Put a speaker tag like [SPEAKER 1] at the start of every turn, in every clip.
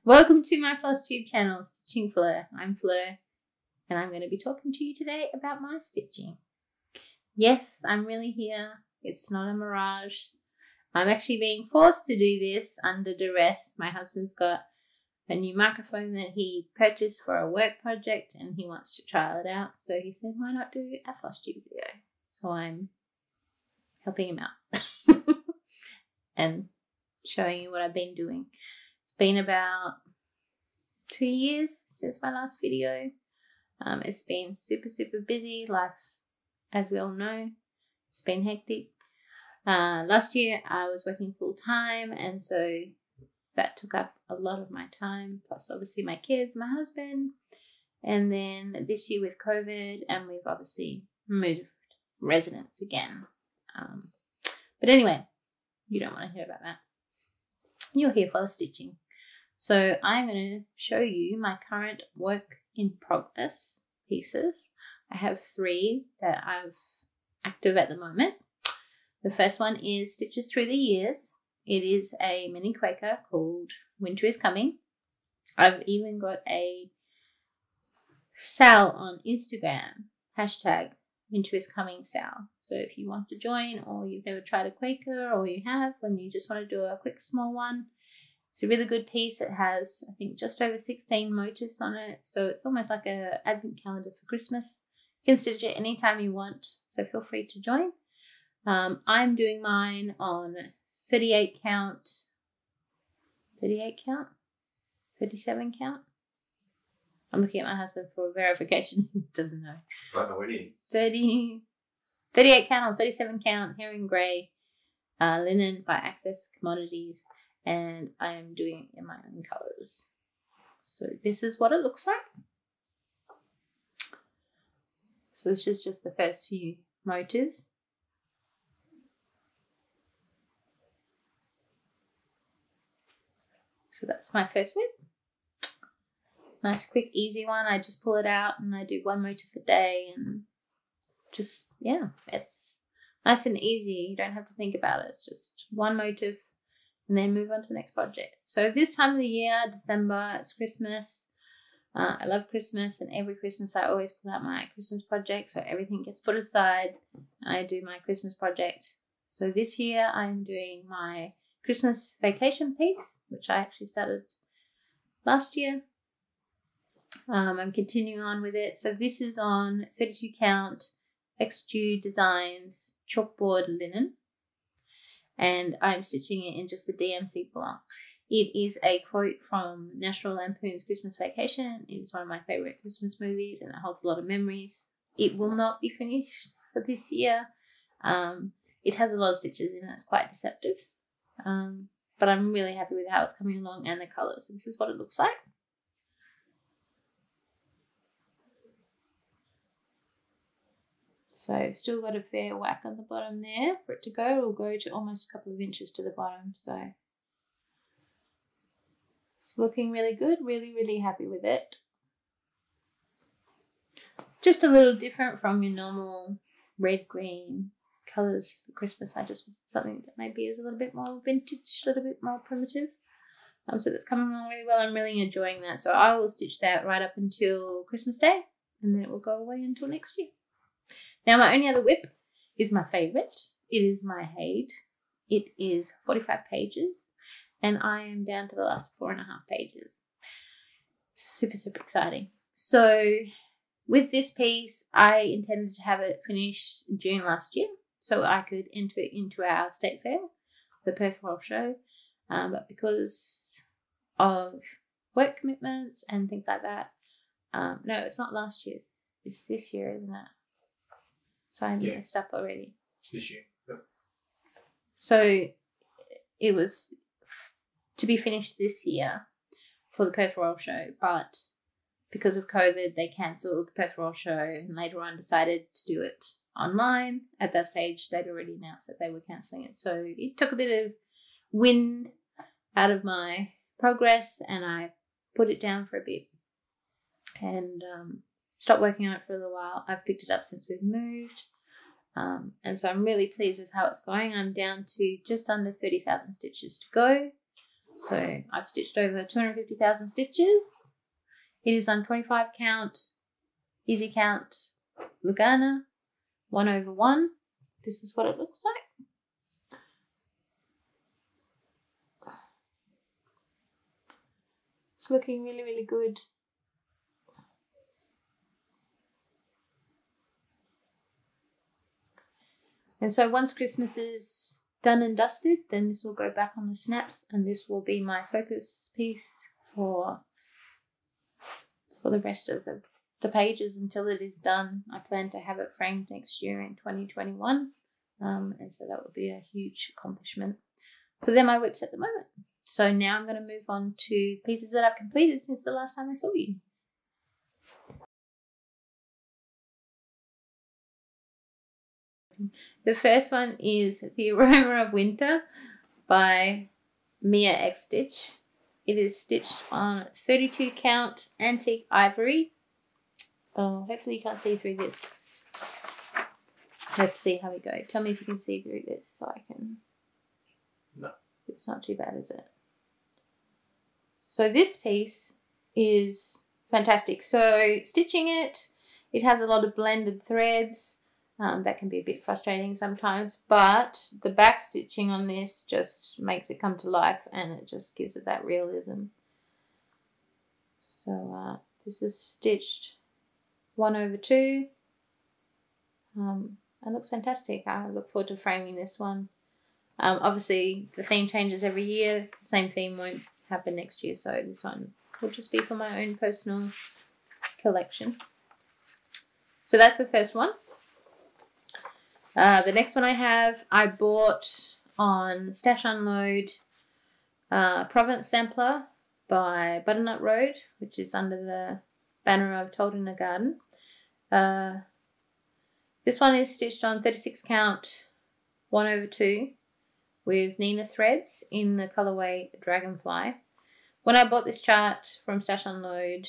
[SPEAKER 1] Welcome to my Flosstube channel, Stitching Fleur. I'm Fleur, and I'm going to be talking to you today about my stitching. Yes, I'm really here. It's not a mirage. I'm actually being forced to do this under duress. My husband's got a new microphone that he purchased for a work project, and he wants to trial it out. So he said, why not do a Flosstube video? So I'm helping him out and showing you what I've been doing. It's been about 2 years since my last video. It's been super busy. Life, as we all know, it's been hectic. Last year I was working full time, and so that took up a lot of my time, plus obviously my kids, my husband. And then this year with COVID, and we've obviously moved residence again. But anyway, you don't want to hear about that. You're here for the stitching. So I'm going to show you my current work in progress pieces. I have 3 that I've active at the moment. The first one is Stitches Through the Years. It is a mini Quaker called Winter is Coming. I've even got a sale on Instagram, hashtag Winter is Coming sale. So if you want to join, or you've never tried a Quaker, or you have, and you just want to do a quick small one, it's a really good piece. It has, I think, just over 16 motifs on it. So it's almost like an advent calendar for Christmas. You can stitch it anytime you want, so feel free to join. I'm doing mine on 38 count, 37 count. I'm looking at my husband for verification. He doesn't know.
[SPEAKER 2] Don't know any.
[SPEAKER 1] 38 count on 37 count, Heron Gray, linen by Access Commodities, and I am doing it in my own colours. So this is what it looks like. So this is just the first few motifs. So that's my first whip. Nice, quick, easy one. I just pull it out and I do 1 motif a day, and just, yeah, it's nice and easy. You don't have to think about it. It's just 1 motif and then move on to the next project. So this time of the year, December, it's Christmas. I love Christmas, and every Christmas I always pull out my Christmas project. So everything gets put aside and I do my Christmas project. So this year I'm doing my Christmas vacation piece, which I actually started last year. I'm continuing on with it. So this is on 32 count Xjudesigns chalkboard linen, and I'm stitching it in just the DMC Blanc. It is a quote from National Lampoon's Christmas Vacation. It is one of my favorite Christmas movies, and it holds a lot of memories. It will not be finished for this year. It has a lot of stitches in it. It's quite deceptive. But I'm really happy with how it's coming along and the colours. So this is what it looks like. So still got a fair whack on the bottom there for it to go. It'll go to almost a couple of inches to the bottom. So it's looking really good. Really happy with it. Just a little different from your normal red, green colours for Christmas. I just want something that maybe is a little bit more vintage, a little bit more primitive. So that's coming along really well. I'm really enjoying that. So I will stitch that right up until Christmas Day, and then it will go away until next year. Now my only other whip is my favourite. It is my HAED. It is 45 pages, and I am down to the last 4.5 pages. Super exciting. So with this piece, I intended to have it finished June last year, so I could enter it into our state fair, the Perth Royal Show. But because of work commitments and things like that, no, it's not last year's. It's this year, isn't it? So I'm messed up already.
[SPEAKER 2] This year. Yep.
[SPEAKER 1] So it was to be finished this year for the Perth Royal Show, but because of COVID, they cancelled the Perth Royal Show and later on decided to do it online. At that stage, they'd already announced that they were cancelling it. So it took a bit of wind out of my progress, and I put it down for a bit and stopped working on it for a little while. I've picked it up since we've moved. And so I'm really pleased with how it's going. I'm down to just under 30,000 stitches to go. So I've stitched over 250,000 stitches. It is on 25 count, easy count, lugana, 1/1. This is what it looks like. It's looking really, really good. And so once Christmas is done and dusted, then this will go back on the snaps, and this will be my focus piece for the rest of the pages until it is done. I plan to have it framed next year in 2021, and so that will be a huge accomplishment. So they're my whips at the moment. So now I'm going to move on to pieces that I've completed since the last time I saw you. The first one is The Aroma of Winter by Mia Xsditch. It is stitched on 32 count antique ivory. Oh, hopefully you can't see through this. Let's see how we go. Tell me if you can see through this so I can...
[SPEAKER 2] No.
[SPEAKER 1] It's not too bad, is it? So this piece is fantastic. So stitching it, it has a lot of blended threads. That can be a bit frustrating sometimes, but the back stitching on this just makes it come to life, and it just gives it that realism. So this is stitched 1/2. It looks fantastic. I look forward to framing this one. Obviously the theme changes every year. The same theme won't happen next year, so this one will just be for my own personal collection. So that's the first one. The next one I bought on Stash Unload, Provence Sampler by Butternut Road, which is under the banner of Told in a Garden. This one is stitched on 36 count 1/2 with Nina threads in the colorway Dragonfly. When I bought this chart from Stash Unload,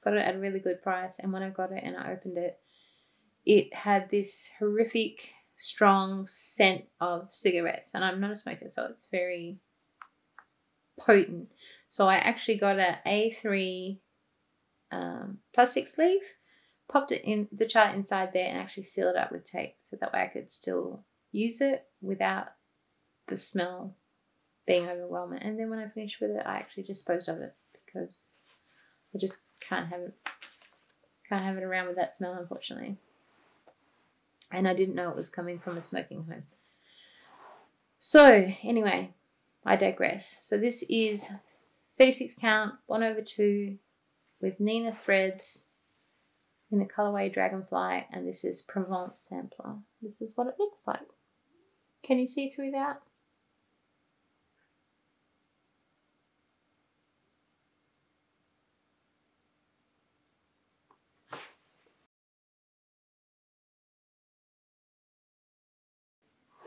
[SPEAKER 1] got it at a really good price, and when I got it and I opened it, it had this horrific strong scent of cigarettes, and I'm not a smoker, so it's very potent. So I actually got a A3 plastic sleeve, popped it in the chart inside there, and actually sealed it up with tape, so that way I could still use it without the smell being overwhelming. And then when I finished with it, I actually disposed of it because I just can't have it around with that smell, unfortunately. And I didn't know it was coming from a smoking home. So anyway, I digress. So this is 36 count 1/2 with Nina threads in the colorway Dragonfly, and this is Provence Sampler. This is what it looks like. Can you see through that?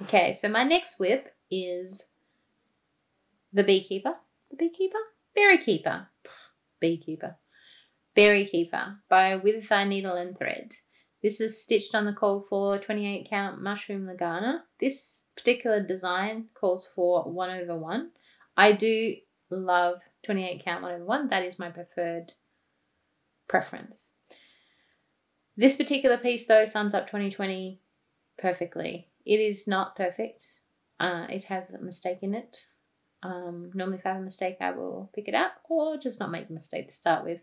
[SPEAKER 1] Okay, so my next whip is the Beekeeper. The Beekeeper? Berry Keeper. Beekeeper. Berry Keeper by With Thy Needle and Thread. This is stitched on the call for 28 count mushroom lugana. This particular design calls for 1/1. I do love 28 count 1/1. That is my preference. This particular piece though sums up 2020 perfectly. It is not perfect. It has a mistake in it. Normally if I have a mistake I will pick it out or just not make the mistake to start with.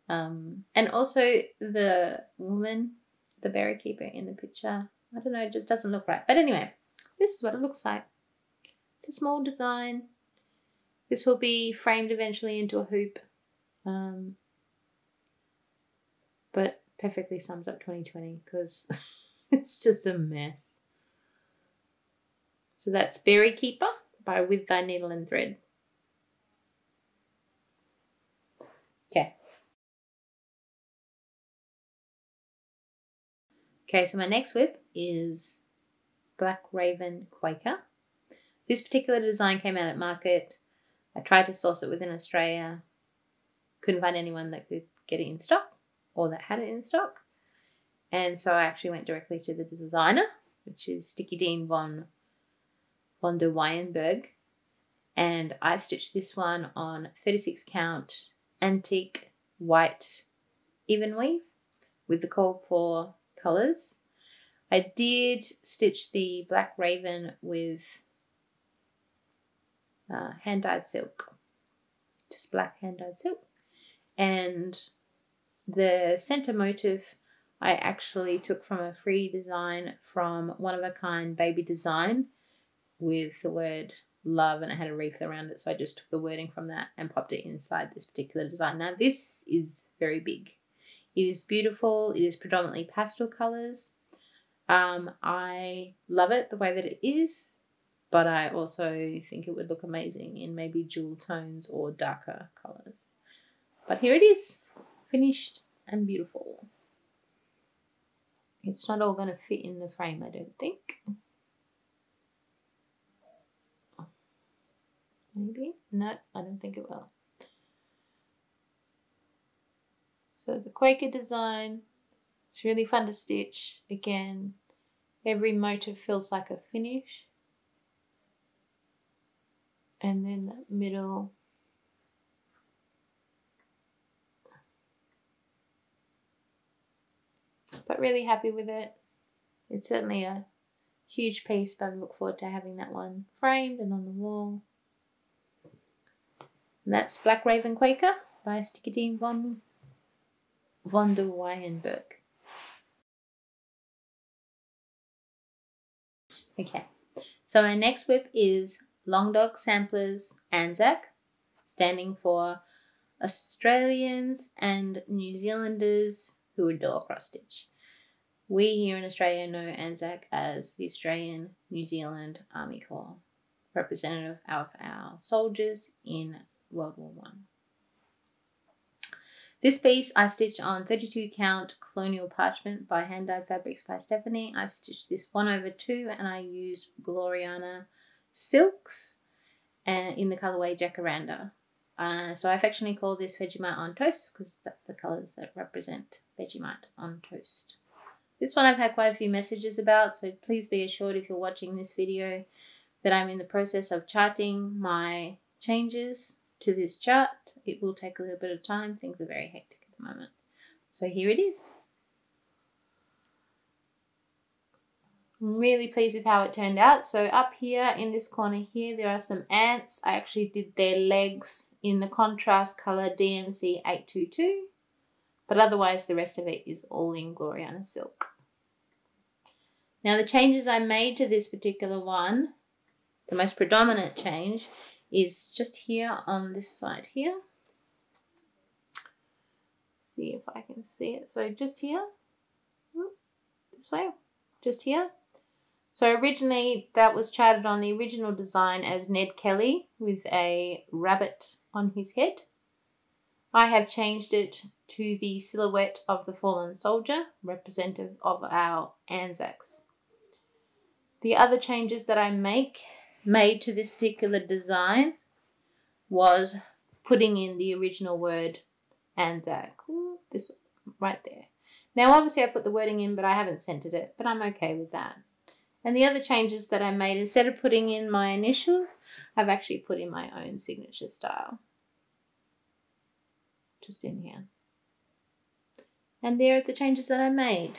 [SPEAKER 1] And also the woman, the berry keeper in the picture, I don't know, it just doesn't look right. But anyway, this is what it looks like. It's a small design. This will be framed eventually into a hoop. But perfectly sums up 2020 because it's just a mess. So that's Berry Keeper by With Thy Needle and Thread. Okay. Okay, so my next whip is Black Raven Quaker. This particular design came out at market. I tried to source it within Australia. Couldn't find anyone that could get it in stock or that had it in stock. And so I actually went directly to the designer, which is Sticky Dean von der Weyenberg. and I stitched this one on 36 count antique white even weave with the called for colours. I did stitch the black raven with hand-dyed silk, just black hand-dyed silk, and the center motif I actually took from a free design from One of a Kind Baby Design with the word love, and it had a wreath around it, so I just took the wording from that and popped it inside this particular design. Now this is very big. It is beautiful. It is predominantly pastel colours. I love it the way that it is, but I also think it would look amazing in maybe jewel tones or darker colours. But here it is, finished and beautiful. It's not all going to fit in the frame, I don't think. Maybe? No, I don't think it will. So it's a Quaker design. It's really fun to stitch. Again, every motif feels like a finish. And then that middle. But really happy with it. It's certainly a huge piece, but I look forward to having that one framed and on the wall. And that's Black Raven Quaker by Stickerdine von der Weyenberg. Okay, so our next whip is Long Dog Samplers Anzac, standing for Australians and New Zealanders who adore cross stitch. We here in Australia know Anzac as the Australian New Zealand Army Corps, representative of our soldiers in World War I. This piece I stitched on 32 count colonial parchment by Hand Dyed Fabrics by Stephanie. I stitched this 1/2 and I used Gloriana silks in the colorway Jacaranda. So I affectionately call this Vegemite on Toast because that's the colors that represent Vegemite on Toast. This one I've had quite a few messages about, so please be assured if you're watching this video that I'm in the process of charting my changes to this chart. It will take a little bit of time. Things are very hectic at the moment. So here it is. I'm really pleased with how it turned out. So up here in this corner here, there are some ants. I actually did their legs in the contrast color DMC 822, but otherwise the rest of it is all in Gloriana silk. Now the changes I made to this particular one, the most predominant change is just here on this side here. See if I can see it. So just here, this way, just here. So originally that was charted on the original design as Ned Kelly with a rabbit on his head. I have changed it to the silhouette of the fallen soldier, representative of our Anzacs. The other changes that I made to this particular design was putting in the original word Anzac. Ooh, this right there. Now obviously I put the wording in, but I haven't centered it, but I'm okay with that. And the other changes that I made, instead of putting in my initials, I've actually put in my own signature style. Just in here. And there are the changes that I made.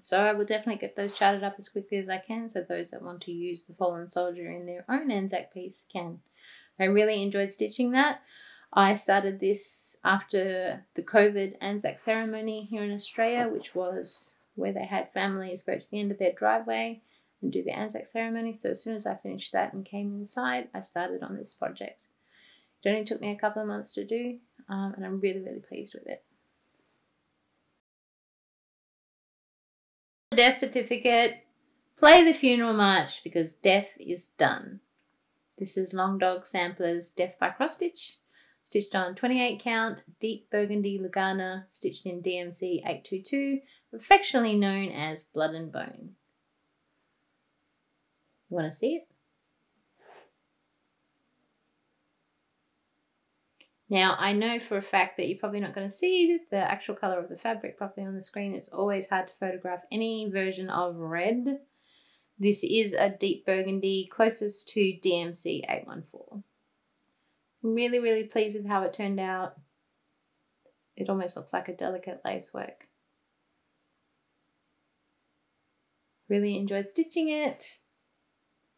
[SPEAKER 1] So I will definitely get those charted up as quickly as I can, so those that want to use the fallen soldier in their own Anzac piece can. I really enjoyed stitching that. I started this after the COVID Anzac ceremony here in Australia, which was where they had families go to the end of their driveway and do the Anzac ceremony. So as soon as I finished that and came inside, I started on this project. It only took me a couple of months to do, and I'm really, really pleased with it. Death certificate, play the funeral march because death is done. This is Long Dog Samplers Death by Cross Stitch, stitched on 28 count deep burgundy lugana, stitched in DMC 822, affectionately known as Blood and Bone. You want to see it? Now, I know for a fact that you're probably not going to see the actual colour of the fabric properly on the screen. It's always hard to photograph any version of red This is a deep burgundy, closest to DMC 814. I'm really, really pleased with how it turned out. It almost looks like a delicate lace work. Really enjoyed stitching it.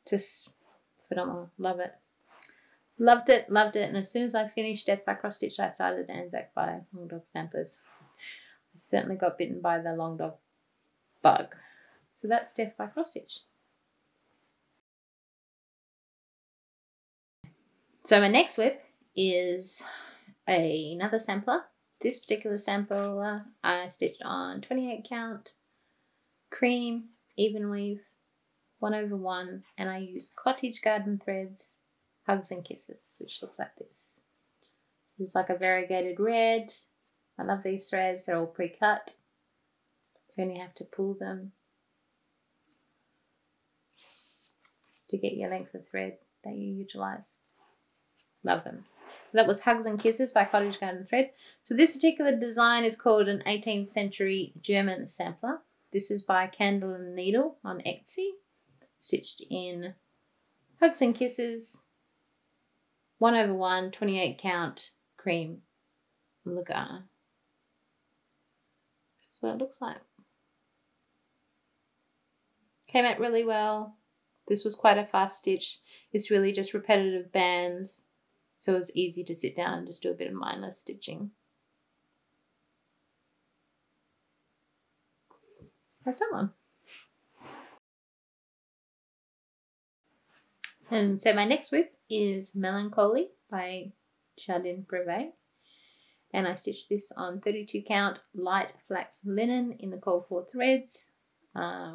[SPEAKER 1] Just phenomenal. Love it. Loved it, loved it. And as soon as I finished Death by Cross Stitch, I started Anzac by Long Dog Stampers. I certainly got bitten by the long dog bug. So that's Death by Cross Stitch. So my next whip is another sampler. This particular sampler I stitched on 28 count, cream, even weave, 1/1, and I used Cottage Garden threads, Hugs and Kisses, which looks like this. This is like a variegated red. I love these threads, they're all pre-cut. You only have to pull them to get your length of thread that you utilize. Love them. So that was Hugs and Kisses by Cottage Garden Thread. So this particular design is called an 18th century German sampler. This is by Candle and Needle on Etsy. Stitched in Hugs and Kisses, 1/1, 28 count, cream, lugana. That's what it looks like. Came out really well. This was quite a fast stitch. It's really just repetitive bands. So it was easy to sit down and just do a bit of mindless stitching. That's that one. And so my next whip is Melancholy by Jardin Privé. And I stitched this on 32 count light flax linen in the called for threads,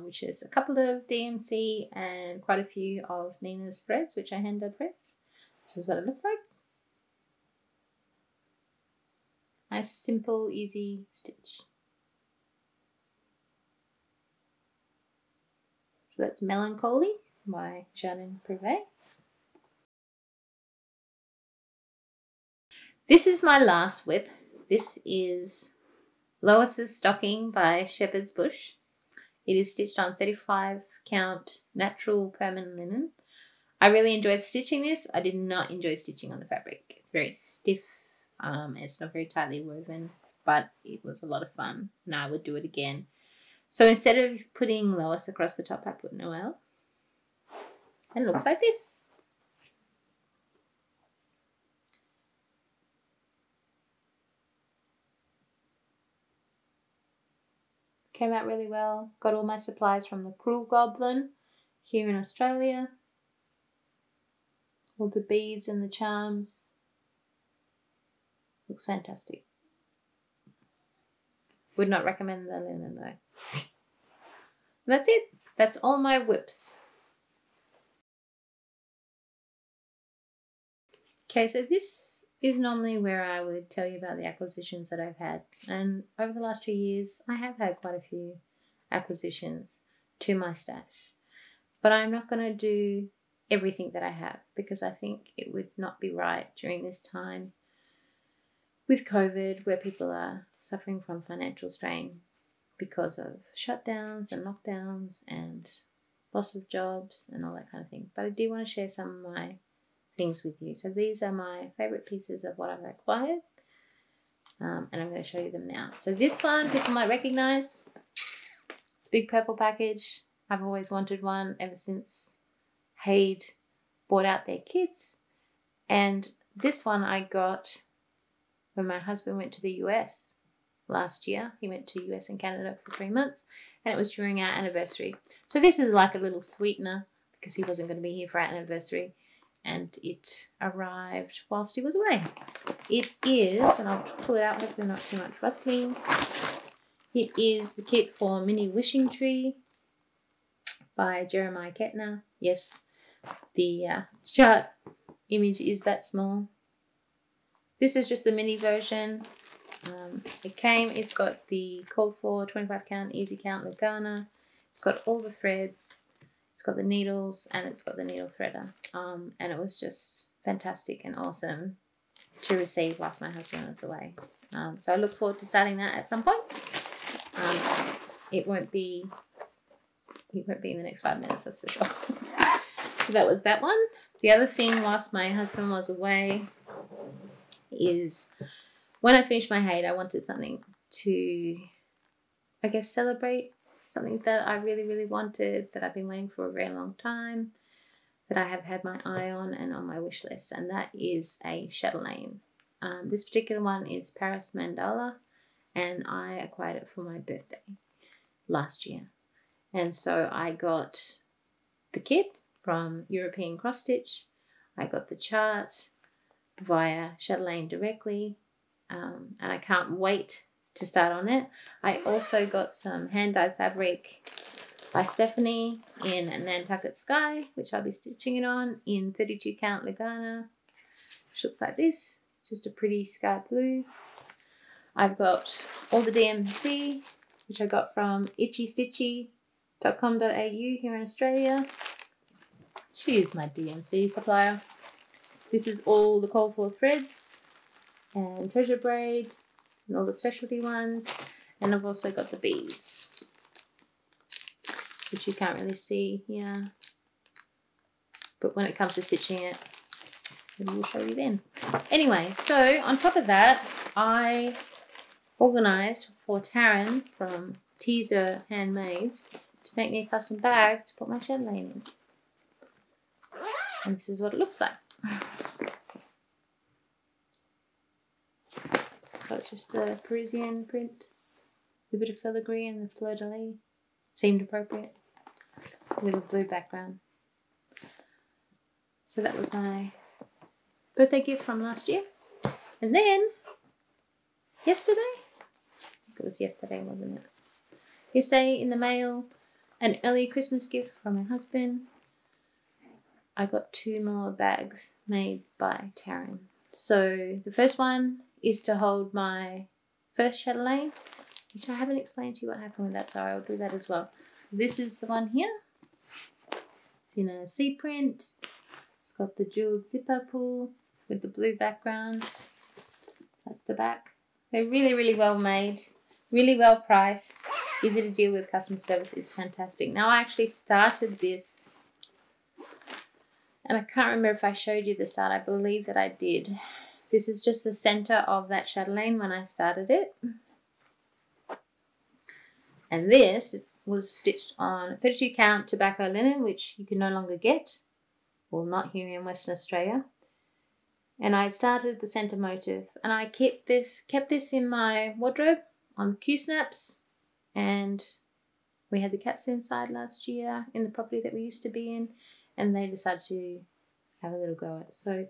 [SPEAKER 1] which is a couple of DMC and quite a few of Nina's threads, which are hand dyed threads. This is what it looks like. Nice, simple, easy stitch. So that's Melancholy by Jardin Privé. This is my last whip. This is Lois's Stocking by Shepherd's Bush. It is stitched on 35 count natural permanent linen. I really enjoyed stitching this. I did not enjoy stitching on the fabric. It's very stiff. It's not very tightly woven, but it was a lot of fun and I would do it again. So instead of putting Lois across the top, I put Noelle. And it looks like this. Came out really well. Got all my supplies from the Cruel Goblin here in Australia. All the beads and the charms. Looks fantastic. Would not recommend the linen though. That's it. That's all my whips. Okay, so this is normally where I would tell you about the acquisitions that I've had. And over the last 2 years, I have had quite a few acquisitions to my stash. But I'm not going to do everything that I have because I think it would not be right during this time with COVID, where people are suffering from financial strain because of shutdowns and lockdowns and loss of jobs and all that kind of thing. But I do want to share some of my things with you. So these are my favorite pieces of what I've acquired, and I'm going to show you them now. So this one, people might recognize. Big purple package. I've always wanted one ever since HAED bought out their kits. And this one I got when my husband went to the US last year. He went to US and Canada for 3 months, and it was during our anniversary. So this is like a little sweetener because he wasn't going to be here for our anniversary, and it arrived whilst he was away. It is, and I'll pull it out, hopefully not too much rustling. It is the kit for Mini Wishing Tree by Jeremiah Kettner. Yes, the chart image is that small. This is just the mini version. It's got the called for 25 count, easy count lugana. It's got all the threads. It's got the needles and it's got the needle threader. And it was just fantastic and awesome to receive whilst my husband was away. So I look forward to starting that at some point. It won't be he won't be in the next 5 minutes, that's for sure. So that was that one. The other thing whilst my husband was away is when I finished my HAED, I wanted something to, I guess, celebrate. Something that I really, really wanted, that I've been waiting for a very long time, that I have had my eye on and on my wish list, and that is a chatelaine. This particular one is Paris Mandala, and I acquired it for my birthday last year. And so I got the kit from European Cross Stitch. I got the chart via chatelaine directly, and I can't wait to start on it. I also got some hand-dyed fabric by Stephanie in Nantucket Sky, which I'll be stitching it on in 32 count lugana, which looks like this. It's just a pretty sky blue. I've got all the DMC, which I got from xjudesigns.com.au here in Australia. She is my DMC supplier. This is all the call for threads and treasure braid and all the specialty ones. And I've also got the beads, which you can't really see here. But when it comes to stitching it, maybe we'll show you then. Anyway, so on top of that, I organised for Taryn from Teaser Handmaids to make me a custom bag to put my chatelaine in. And this is what it looks like. So it's just a Parisian print with a bit of filigree and the fleur de lis. Seemed appropriate with a blue background. So that was my birthday gift from last year. And then yesterday, I think it was yesterday, wasn't it? Yesterday in the mail, an early Christmas gift from my husband. I got 2 more bags made by Taryn. So the first one is to hold my first chatelaine, which I haven't explained to you what happened with that, so I'll do that as well. This is the one here. It's in a sea print. It's got the jeweled zipper pull with the blue background. That's the back. They're really, really well made, really well priced, easy to deal with. Customer service is fantastic. Now I actually started this, and I can't remember if I showed you the start. I believe that I did. This is just the center of that chatelaine when I started it. And this was stitched on 32 count tobacco linen, which you can no longer get. Well, not here in Western Australia. And I started the center motif, and I kept this in my wardrobe on Q-snaps, and we had the cats inside last year in the property that we used to be in, and they decided to have a little go at it. So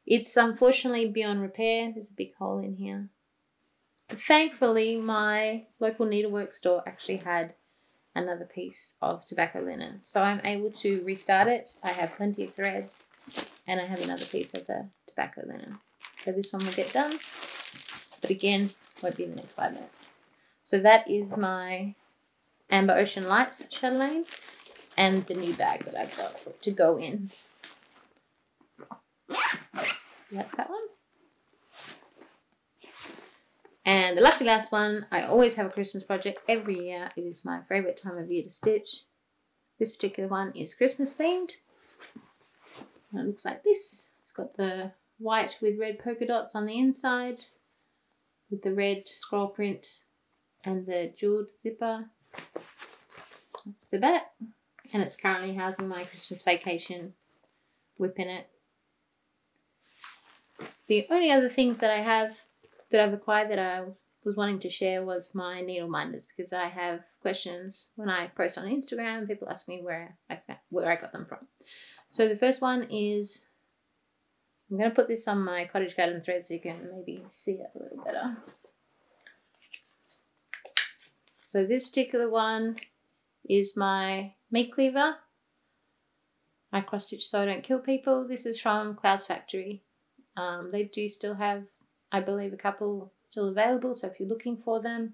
[SPEAKER 1] it's unfortunately beyond repair. There's a big hole in here. Thankfully, my local needlework store actually had another piece of tobacco linen, so I'm able to restart it. I have plenty of threads, and I have another piece of the tobacco linen. So this one will get done, but again, won't be in the next 5 minutes. So that is my Amber Ocean Lights chatelaine and the new bag that I've got for it to go in. So that's that one. And the lucky last one, I always have a Christmas project every year. It is my favourite time of year to stitch. This particular one is Christmas themed. And it looks like this. It's got the white with red polka dots on the inside, with the red scroll print and the jeweled zipper. That's the back. And it's currently housing my Christmas vacation whip in it. The only other things that I have that I've acquired that I was wanting to share was my Needleminders, because I have questions when I post on Instagram. People ask me where I got them from. So the first one is, I'm going to put this on my cottage garden thread so you can maybe see it a little better. So this particular one is my meat cleaver. I cross stitch so I don't kill people. This is from Clouds Factory. They do still have, I believe, a couple still available, so if you're looking for them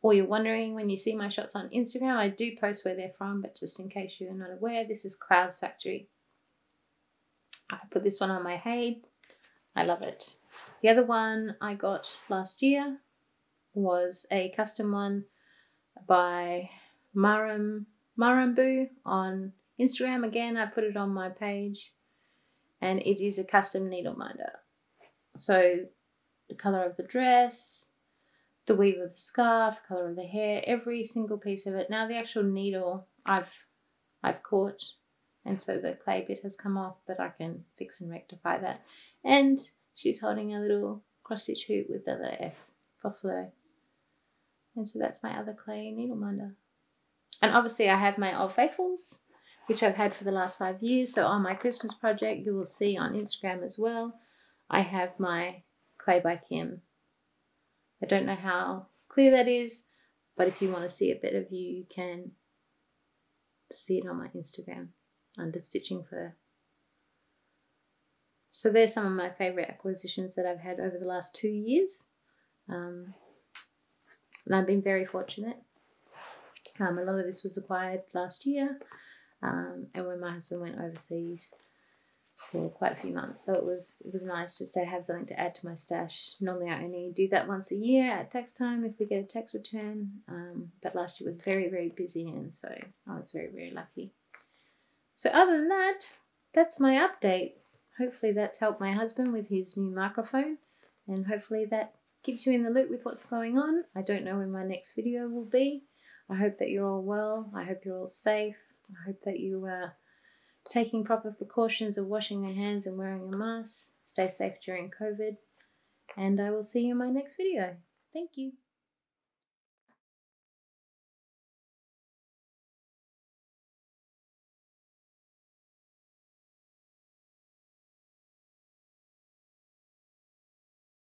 [SPEAKER 1] or you're wondering when you see my shots on Instagram, I do post where they're from, but just in case you're not aware, this is Clouds Factory. I put this one on my HAED. I love it. The other one I got last year was a custom one by Marum Marambu on Instagram. Again, I put it on my page, and it is a custom needleminder. So the color of the dress, the weave of the scarf, color of the hair, every single piece of it. Now the actual needle I've caught, and so the clay bit has come off, but I can fix and rectify that. And she's holding a little cross stitch hoop with the letter F for Fleur. And so that's my other clay needleminder. And obviously I have my Old Faithfuls, which I've had for the last 5 years. So on my Christmas project, you will see on Instagram as well, I have my Clay by Kim. I don't know how clear that is, but if you want to see a better view, you can see it on my Instagram under Stitching Fleur. So there's some of my favourite acquisitions that I've had over the last 2 years. And I've been very fortunate. A lot of this was acquired last year, and when my husband went overseas for quite a few months. So it was nice just to have something to add to my stash. Normally I only do that once a year at tax time if we get a tax return, but last year was very, very busy, and so I was very, very lucky. So other than that, that's my update. Hopefully that's helped my husband with his new microphone, and hopefully that keeps you in the loop with what's going on. I don't know when my next video will be. I hope that you're all well. I hope you're all safe. I hope that you are taking proper precautions of washing your hands and wearing a mask. Stay safe during COVID. And I will see you in my next video. Thank you.